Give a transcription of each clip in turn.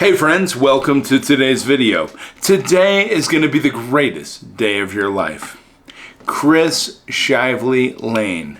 Hey friends, welcome to today's video. Today is going to be the greatest day of your life. Chris Shively Layne.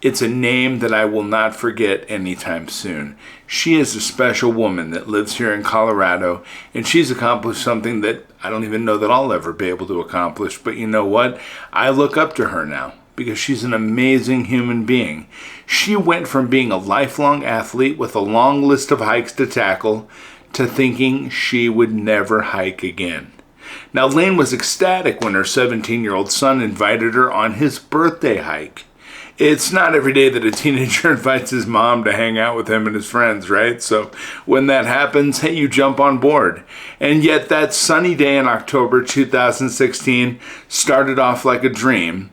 It's a name that I will not forget anytime soon. She is a special woman that lives here in Colorado, and she's accomplished something that I don't even know that I'll ever be able to accomplish. But you know what? I look up to her now because she's an amazing human being. She went from being a lifelong athlete with a long list of hikes to tackle to thinking she would never hike again. Now, Layne was ecstatic when her 17-year-old son invited her on his birthday hike. It's not every day that a teenager invites his mom to hang out with him and his friends, right? So when that happens, hey, you jump on board. And yet that sunny day in October 2016 started off like a dream,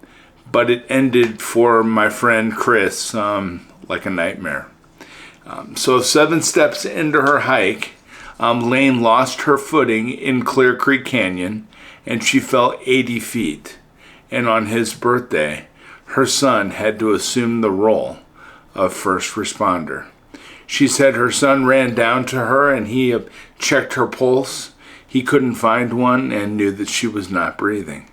but it ended for my friend Chris like a nightmare. So 7 steps into her hike, Layne lost her footing in Clear Creek Canyon, and she fell 80 feet. And on his birthday, her son had to assume the role of first responder. She said her son ran down to her and he checked her pulse. He couldn't find one and knew that she was not breathing.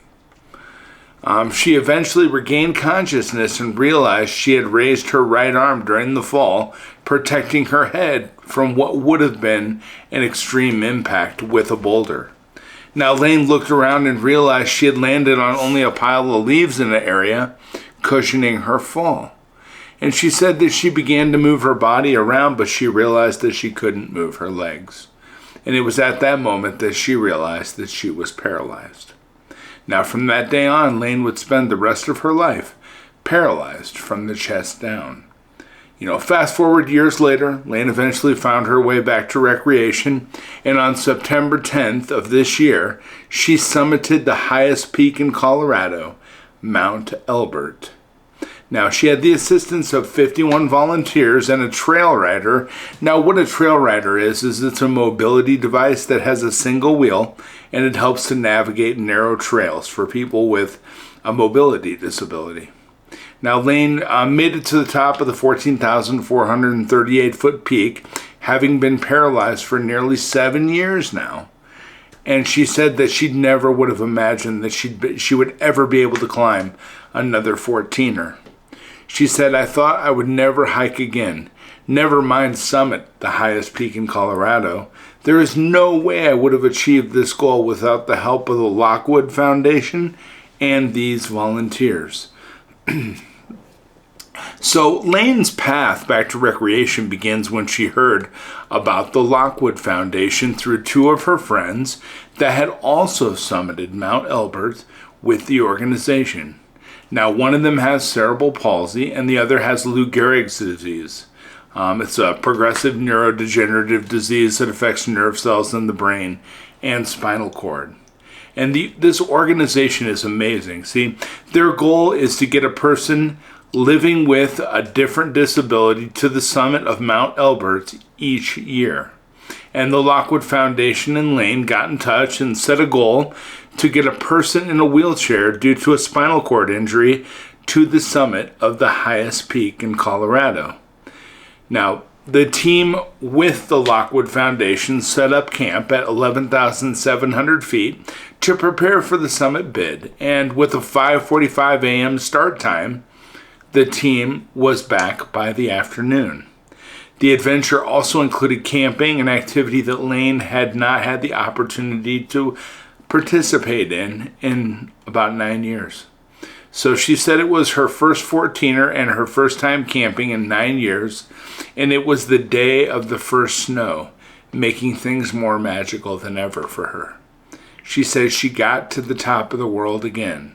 She eventually regained consciousness and realized she had raised her right arm during the fall, protecting her head from what would have been an extreme impact with a boulder. Now, Layne looked around and realized she had landed on only a pile of leaves in the area, cushioning her fall. And she said that she began to move her body around, but she realized that she couldn't move her legs. And it was at that moment that she realized that she was paralyzed. Now, from that day on, Layne would spend the rest of her life paralyzed from the chest down. Fast forward years later, Layne eventually found her way back to recreation, and on September 10th of this year, she summited the highest peak in Colorado, Mount Elbert. Now, she had the assistance of 51 volunteers and a trail rider. Now, what a trail rider is it's a mobility device that has a single wheel, and it helps to navigate narrow trails for people with a mobility disability. Now, Layne made it to the top of the 14,438-foot peak, having been paralyzed for nearly 7 years now. And she said that she never would have imagined that she would ever be able to climb another 14er. She said, "I thought I would never hike again, never mind summit the highest peak in Colorado. There is no way I would have achieved this goal without the help of the Lockwood Foundation and these volunteers." So Layne's path back to recreation begins when she heard about the Lockwood Foundation through 2 of her friends that had also summited Mount Elbert with the organization. Now, one of them has cerebral palsy and the other has Lou Gehrig's disease. It's a progressive neurodegenerative disease that affects nerve cells in the brain and spinal cord. And this organization is amazing. See, their goal is to get a person living with a different disability to the summit of Mount Elbert each year. And the Lockwood Foundation and Layne got in touch and set a goal to get a person in a wheelchair due to a spinal cord injury to the summit of the highest peak in Colorado. Now, the team with the Lockwood Foundation set up camp at 11,700 feet to prepare for the summit bid, and with a 5:45 a.m. start time, the team was back by the afternoon. The adventure also included camping, an activity that Layne had not had the opportunity to participate in about 9 years. So she said it was her first 14er and her first time camping in 9 years, and it was the day of the first snow, making things more magical than ever for her. She says she got to the top of the world again.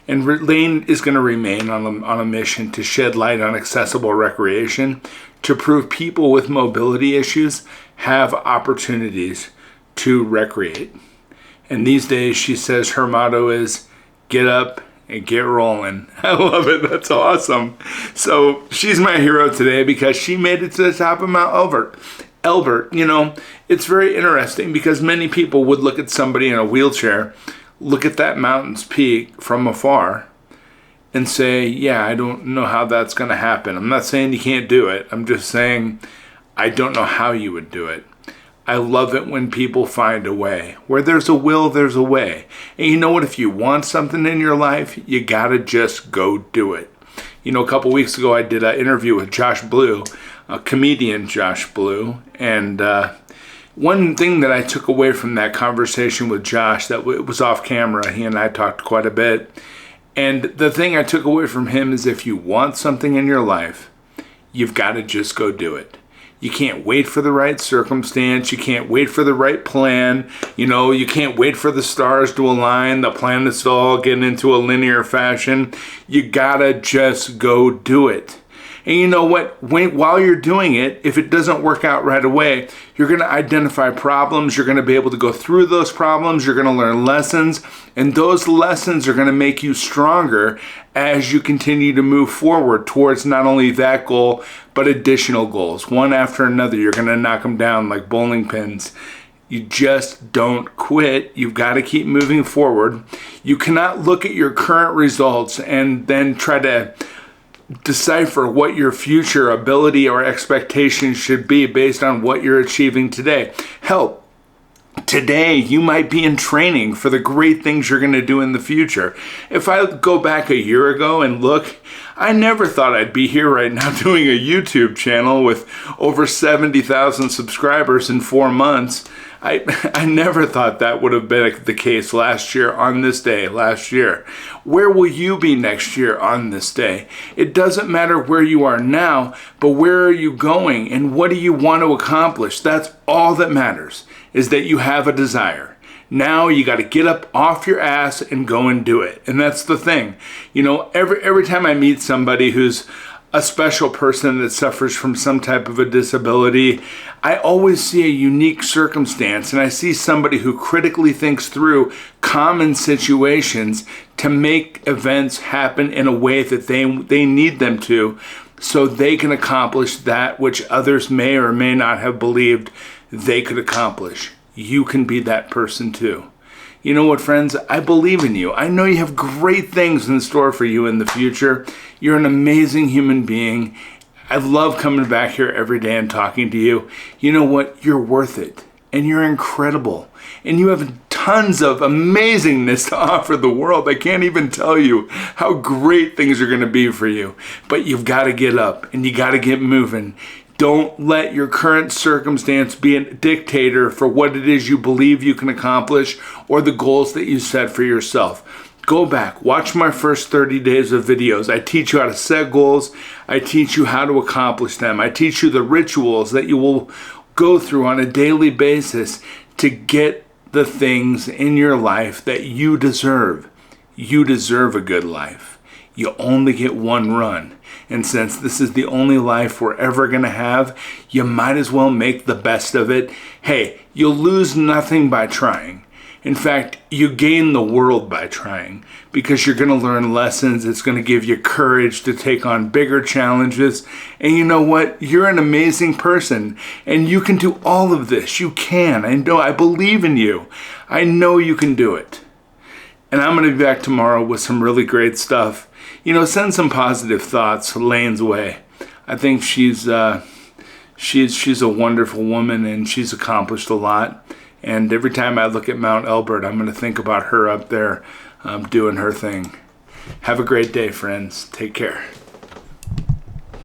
And Layne is going to remain on a mission to shed light on accessible recreation, to prove people with mobility issues have opportunities to recreate. And these days, she says her motto is, get up and get rolling. I love it. That's awesome. So she's my hero today because she made it to the top of Mount Elbert. Elbert, it's very interesting because many people would look at somebody in a wheelchair, look at that mountain's peak from afar, and say, yeah, I don't know how that's going to happen. I'm not saying you can't do it. I'm just saying I don't know how you would do it. I love it when people find a way. Where there's a will, there's a way. And you know what? If you want something in your life, you gotta just go do it. You know, a couple weeks ago, I did an interview with Josh Blue, a comedian Josh Blue. And one thing that I took away from that conversation with Josh, that was off camera, he and I talked quite a bit. And the thing I took away from him is if you want something in your life, you've got to just go do it. You can't wait for the right circumstance. You can't wait for the right plan. You know, you can't wait for the stars to align, the planets to all get into a linear fashion. You gotta just go do it. And you know what? While you're doing it, if it doesn't work out right away, you're going to identify problems. You're going to be able to go through those problems. You're going to learn lessons. And those lessons are going to make you stronger as you continue to move forward towards not only that goal, but additional goals. One after another, you're going to knock them down like bowling pins. You just don't quit. You've got to keep moving forward. You cannot look at your current results and then try to decipher what your future ability or expectations should be based on what you're achieving today. Hell, today you might be in training for the great things you're going to do in the future. If I go back a year ago and look, I never thought I'd be here right now doing a YouTube channel with over 70,000 subscribers in 4 months. I never thought that would have been the case last year on this day last year. Where will you be next year on this day? It doesn't matter where you are now, but where are you going and what do you want to accomplish? That's all that matters, is that you have a desire. Now you got to get up off your ass and go and do it. And that's the thing. You know, every time I meet somebody who's a special person that suffers from some type of a disability, I always see a unique circumstance, and I see somebody who critically thinks through common situations to make events happen in a way that they need them to, so they can accomplish that which others may or may not have believed they could accomplish. You can be that person too. You know what, friends? I believe in you. I know you have great things in store for you in the future. You're an amazing human being. I love coming back here every day and talking to you. You know what? You're worth it. And you're incredible. And you have tons of amazingness to offer the world. I can't even tell you how great things are going to be for you. But you've got to get up and you got to get moving. Don't let your current circumstance be a dictator for what it is you believe you can accomplish or the goals that you set for yourself. Go back, watch my first 30 days of videos. I teach you how to set goals. I teach you how to accomplish them. I teach you the rituals that you will go through on a daily basis to get the things in your life that you deserve. You deserve a good life. You only get one run. And since this is the only life we're ever going to have, you might as well make the best of it. Hey, you'll lose nothing by trying. In fact, you gain the world by trying, because you're going to learn lessons. It's going to give you courage to take on bigger challenges. And you know what? You're an amazing person, and you can do all of this. You can. I know. I believe in you. I know you can do it. And I'm going to be back tomorrow with some really great stuff. You know, send some positive thoughts Layne's way. I think she's a wonderful woman, and she's accomplished a lot. And every time I look at Mount Elbert, I'm going to think about her up there doing her thing. Have a great day, friends. Take care.